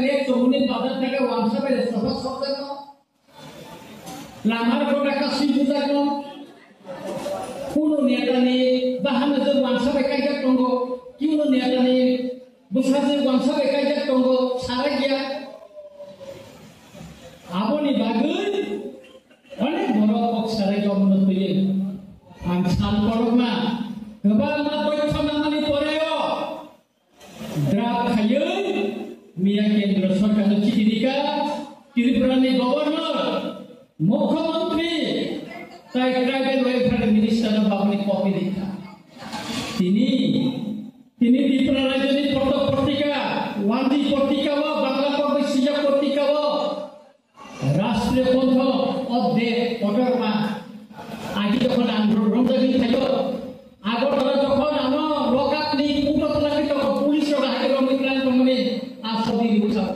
nek chomuni bazar theke wansha bele sohor sobjano lamar kota kasi bujano kuno neta ni bahana je wansha bekaijak tongo kiuno neta ni busaje wansha bekaijak tongo sara gya aboni bagui onek boro kok sara jomno tuye ang san korokna gobaं ma toytho nangani poreo draft khayo miya kendra sarkar chithi dika Tripura ni governor mukhyamantri tai tribal welfare minister babani copy dika tini Tripura rajya ni proto portika wandi portika wa bangla provinsia portika wa রাষ্ট্রীয় পন্থ অধ্যে অটরমা আগে যখন আন্দোলন থাকো আগরতলা যখন আমার লকাপ নি উঠত লাগি তখন পুলিশ হাতে মিত্রান তমনি আসদি উঠাও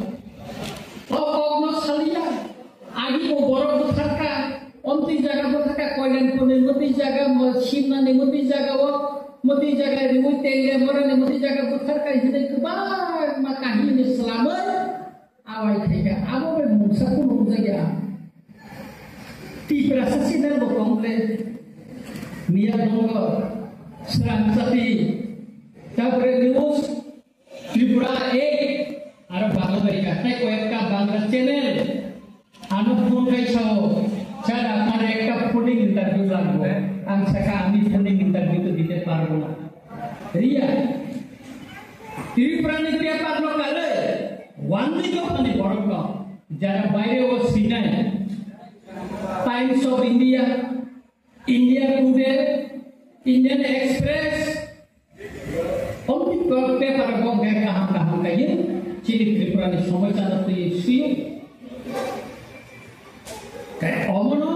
অগ্ন সালিয়া আগে ও বড় থাকা অন্তি জায়গা থাকা কয়লান কোনে মতি জায়গা সিমনা নি মতি জায়গা ও মতি জায়গা রিমুই তেলে মরে নি মতি জায়গা থাকা হিদে কবার মা কাহিনী ইসলামে awai thega abo be musa ko mujaya ti prasasi dar bokomle miya dongo sransati tapre news Tripura ar bangla ka tai koyekta bangla channel anu phone kaisao sir apnar ekta phone interview লাগবে আমি saka ami phone interview to dite parbo na riya Tripura ni tia parlo kale Wandi company borok jara baire o Sinai Times of India India Today Indian Express only paper ko kaham kaye chini Tripura ni somoy chanate issue kai omono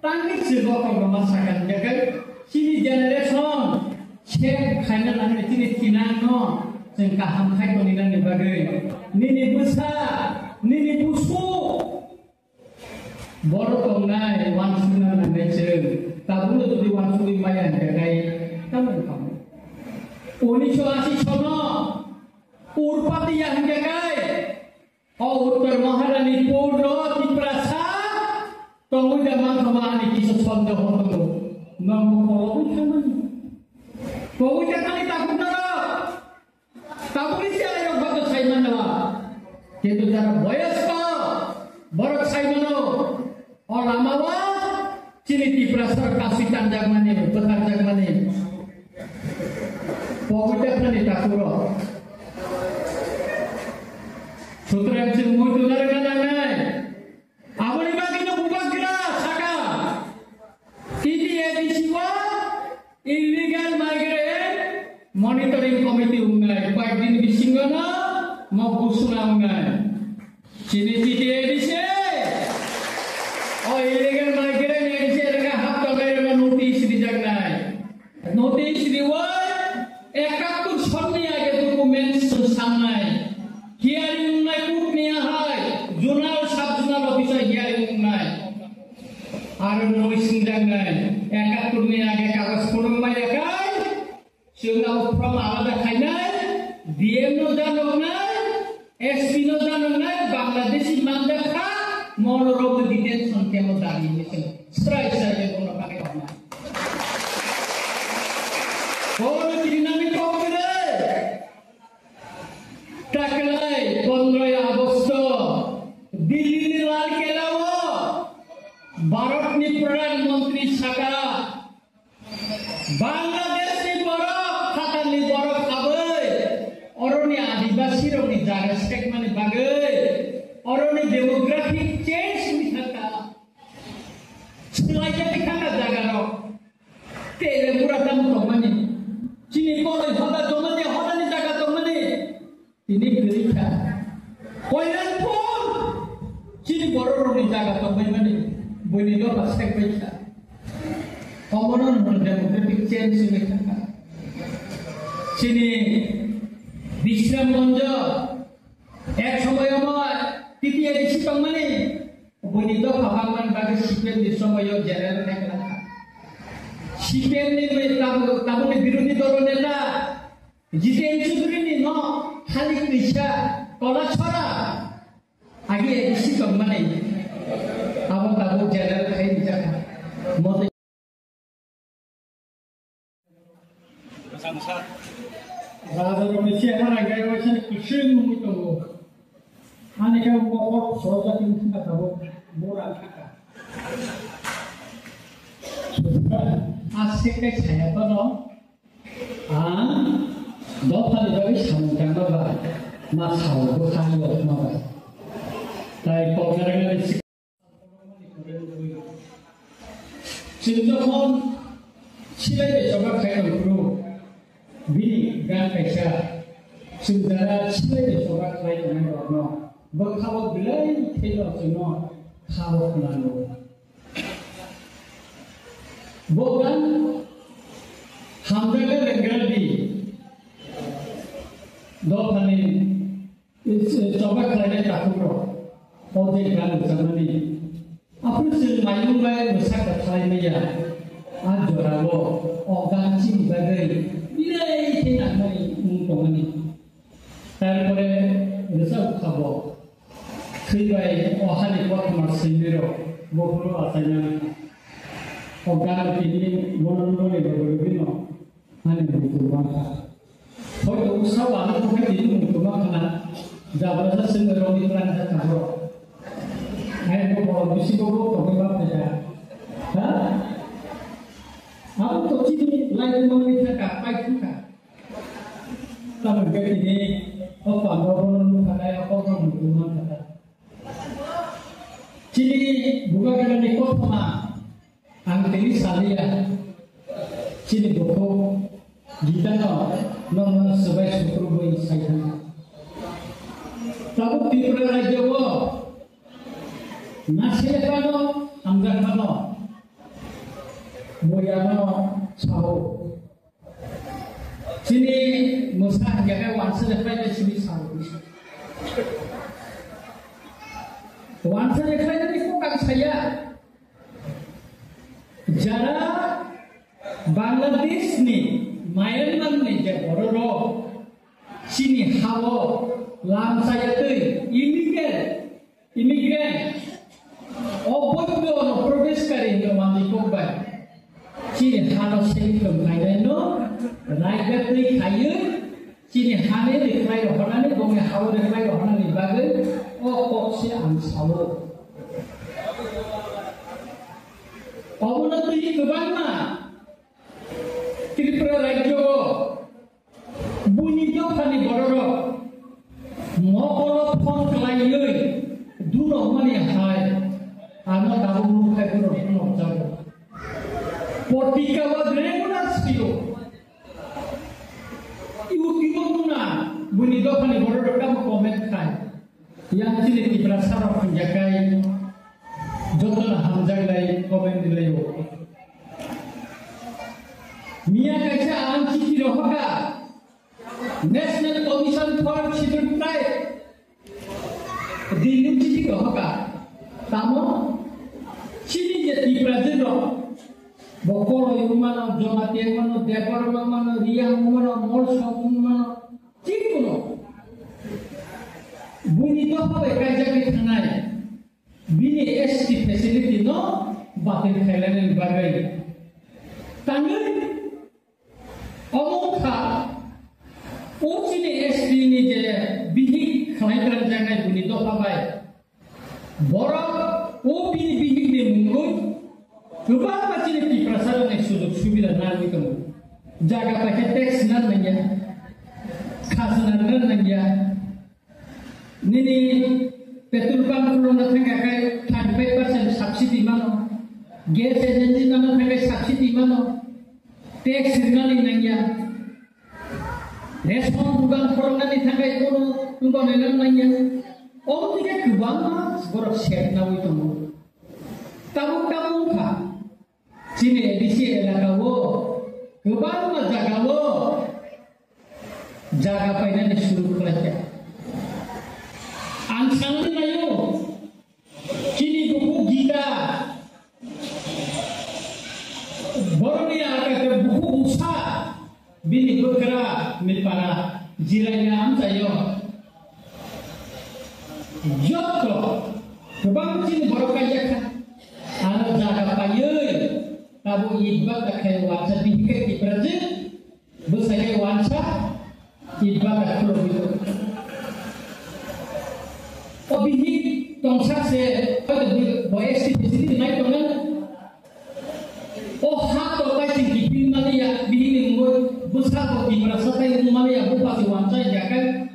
tangik sebo ko masakan jagai chini generation chek khaina nang chini tinano जों गाहाम खायदनि नांनि बागै निनि बुसा निनि बुसु बर तंनाय वानसुना नांनायसो ताबुनो जुदि वानसुइ माया गाय तामन खाम 1980 सनो उरपातिया हंगे गाय औ उत्तर महारानी पौड्र तिप्रासा तंगुदा माखमानि किस सन्द होतो नमो पौड्र पौड्र खाली ताकुना Tabulis yang ayok bato saiman nawa, kita cara boyosco, borok saimano, orang mawa, cini Tripura kasih tanda mana, bekerja mana, pokoknya kan takuro, sutra yang semua itu dari mana, abang ibu kita buka kira, saka, ini edisiwa, illegal migrant. Monitoring committee ungai, baik din bisingana, mau busuna ungai. Sini citi edisi, oh illegal migrant edisi mereka hak terkait dengan notis di jagnai. Notis di wai, ekakun sonni aja dokumen sesamai. Hearing ungai putnia hai, jurnal sub jurnal officer hearing ungai. Arun notis di jagnai, ekakun ni aja kawas kurung banyak kai. Sehingga from alada khainai DM no janonai SP no janonai Bangladeshi mandakha monorog detention kemo dari mission strike saja kono pakai orang kono dinamik kopre taklai 15 আগস্ট দিল্লি লাল কেলাও ভারত ni প্রধানমন্ত্রী শাখা Bangladesh ni borok kabe oroni adibasi roni jaga stek mani bagai oroni demographic change ni thaka selaja tikana jaga ro tele pura tam to mani chini ko hoda jomane hoda ni jaga to mani tini gerika koiran pun chini borok roni jaga to mani boni do pastek baisa omonon demographic change ni thaka Sini Bisram Monjo ek সময় আমার তৃতীয় ঋষি তংমানে বনিত ভাবামান বাগে সিপেন দি সময় জেনারেল নেকলা সিপেন নি তাবুনি বিরোধী দল নেতা জিতেন চৌধুরী নি ন খালি কৃষা Kalau cara agi isi kemana ini? Abang tahu jalan kain jaga. Mau Rather than the chair, I gave us a cushion with the work. And I can walk so that you can have more Africa. I say, I have a no. And don't have a very sound camera. Must have a kind of mother. Like Pomeranian. Since the home, she let it over kind of group. Bini gan kaisa sundara chile de sobat lai dengan orno berkhawa belai thelo sino khawa kunano bogan hamdaga lengradi do phani sobat lai de takuro ode gan zamani apun sil mayu lai musa kathai meya a jorabo ogan chim bagai Ini tidak mari untung ini. Terpore resep kabo. Kribai ohani kuat masih biro. Bohro asanya. Ogan ini monono ni berbino. Hani begitu bangsa. Kalau usaha anak bukan ini untuk makan. Jabatan sendiri di peran kabo. Hai bobo bisi bobo tokoh apa ya? Aku tu cini lain mengikut kapai juga. Kalau begini, apa orang kata apa orang rumah kata. Cini bukan kerana di kota, angkiri salia. Cini buku kita no sebaik syukur bui saya. Tapi tiada raja wo, nasi kano, anggar kano. Moyano sawo. Sini musa jaga wansa lepai de sini sawo. Wansa lepai de ko kang saya. Jara Bangladesh ni Myanmar ni je bororo sini hawo lam saya tu imigran obodo no prodes kare no mandi ko ba Cini halo sih kemana no, naik ke kayu, cini hane di kayu orang ni, gomnya hawa di kayu orang ni bagai, kok si ansawo. Kamu nanti ke mana? Tripura rajo, bunyi jauh ni bororo, mau kalau phone kelayu, dulu mana hai, anak tahu muka bororo jauh. Politika wadremunas pio. Ibu muna bunyi doa ni bodoh kamu komen kai. Yang sini di perasaan penjagai jodoh hamzah lagi komen dilayu. Mia kaca anci di rohaka. National Commission for Scheduled Tribe. Di nuci di rohaka. Tamu sini jadi presiden. Bokoro yung mana, jomati yung mana, depar mana, riyang mana, molsa mana, cikuno. Bunyi to apa kerja kita nai. Bini ST facility no, batin Thailand bagai. Tangan, omong ka, uci ni ST ni je bihi kelahiran jangan bunyi to apa. Borok, bini ni mungkin. Lupa macam ni perasaan yang sudah nanti kamu jaga pakai teks nanti khas nanti Nini petrol pump perlu nanti kayak 35% subsidi mana, gas agency nanti kayak subsidi mana, teks nanti respon bukan perlu nanti kayak itu nanti oh tidak kebangga seorang share nawi kamu tahu kah Sini edisi elaka wo, kebaru ma jaga wo, jaga painan suruh kerja. Ansang ni layu, kini buku Gita, baru ni ada buku Musa, bini bergerak mipara, jiranya am sayo. Jodoh, kebang cini borok kajakan, anak jaga payun, tabu ibad kayak wansa dikit di Brazil, besarnya wansa ibad kalau gitu. Obihi tongsak se, pada boys di sini naik tongan. Oh hak tokai sing dipin mali ya, bihi ngoi besar kok di merasa tay mali ya bupati wansa jakan.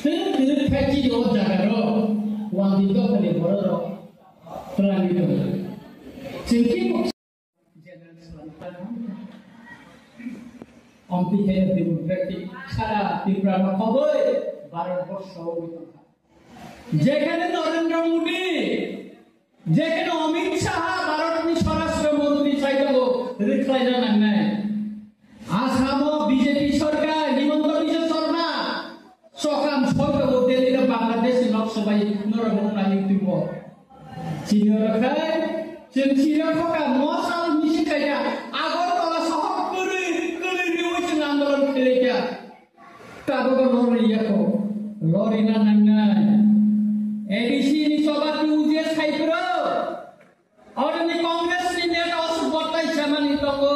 Tidak kaji di jaga ro. Wang itu kali borok terang itu. Singkir jangan selatan. Ampi hanya demokratik cara tiprana koboi barat bersau itu. Jekan Narendra Modi, jekan Amit Shah barat ni Swarashtra Mantri saya tu reklainan nangai. Asam BJP सरकार Himanta Biswa Sharma sokam sokam Delhi dan Bangladesh Lok Sabha Narendra Modi itu. Senior kai, senior kau mosal misi kaya agar kalau sahok kuri riwayat andolan kelihnya. Tahu kan lori ya ko, lori nangai. ADC नि सभा टूजेस खाइपुरो और नि कांग्रेस नि नेता अस बटाई सामानि तको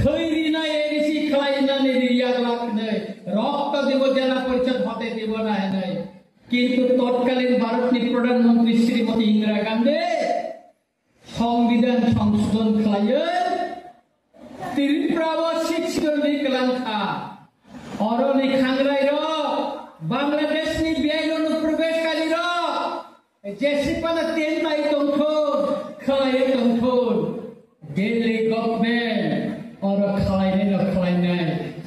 थैरि न एडीसी खलाइना नि रिया लाख नै रक्त देव जिल्ला परिषद हते देव ना नै किन्तु तत्कालीन भारतनि प्रधानमन्त्री श्रीमती इंदिरा गांधी संविधान संशोधन खलायो त्रिपुराव शिक्षणनि कलांखा और नि खांग्राइ र बांग्लादेश नि बेगन प्रवेश करी र जैसे pada tentai tongkol khalai tongkol Delhi government और खलाई नै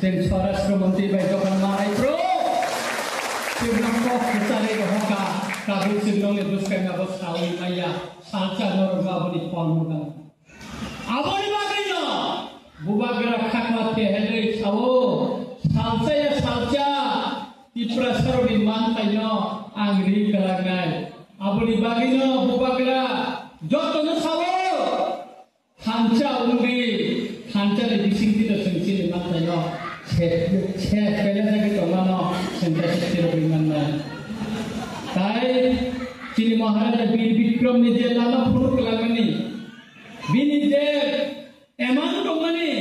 sen Swarashtra Mantri bai Jokan Marai Pro Sibram Kok Kisare Hoka Kabul Siblong le Duskanga Bosawi Maya Salsa Norga Bani Palmuga Aboni Bagino Bubagra Khakla Te Henry Sawo Salsa ya Salsa Tipra Sarvi Mantayo Angri Kalangai Aboni Bagino Bubagra Jotono Sawo Hanca Ungri Hanca le Bising Tito Sengsi Mantayo Chet Kaya Lagi Tomano Senta Siti Manna Tai Cini Maharaja Bir Bikram ni je lama Puruk Lagani Bini je Eman Tomani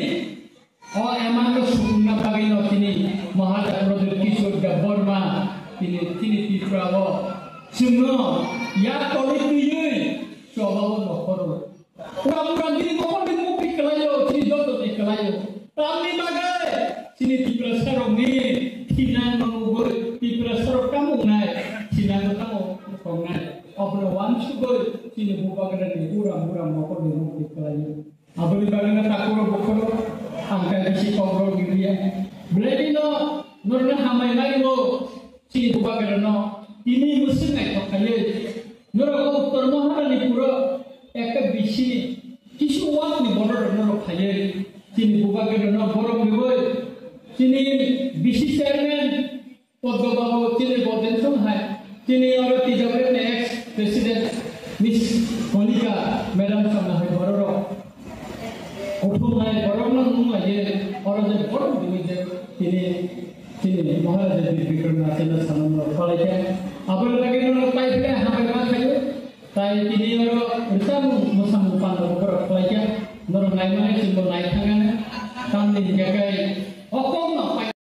Oh eman lo Sukuna Bagino Tini Maharaja Prodil Kishore Burma Tini Tiprawo Semua ya kalau itu ye coba nak orang ini mohon di muka kelayo sini jodoh di kelayo tapi bagai sini di prasarong ni Cina mengugur di prasarong kamu naik Cina kamu naik obrolan sugar sini buka kerana urang mohon di muka kelayo abang bagai takur bukan angka isi kontrol gitu ya berarti no nurna hamai lagi mo sini buka kerana ini musim naik kaya nurga uttar maharani pura ekta bishi kisu wat ni boror nurga kaya sini buka kerana borong diboy sini bishi chairman podgobabu sini boden sunghai sini orang tijabat ex president Miss Monica Madam sama hai bororo uthum hai borong nang nunga ye orang jadi borong diboy sini Maharaja Bikram Nasir Sanam Khalaiya Abang lagi nol pipe le hamil kan kayu, tapi ini orang bersam musam bukan orang Khalaiya, orang lain mana simbol naik tangan, kami jagai, okong nak